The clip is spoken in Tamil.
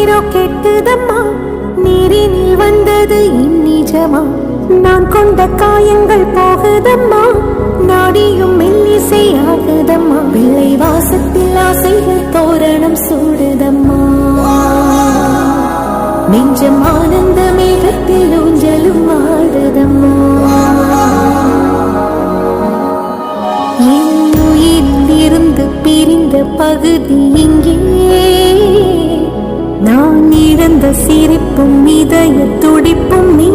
உயிரோ கெட்டுதம்மா, நீரினில் வந்தது இந்நிஜமா. நான் கொண்ட காயங்கள் போகுதம்மா, நாடியும் மெல்லிசை ஆகுதம்மா. பிள்ளை வாசத்தில் ஆசைகள் தோரணம் சூடுதம்மா, நெஞ்சம் ஆனந்த மேகத்தில் ஊஞ்சலும் ஆடுதம்மா. என் உயிரில் இருந்து பிரிந்த பகுதி இங்கே, நான் இழந்த சிரிப்பும் இதய துடிப்பும் நீ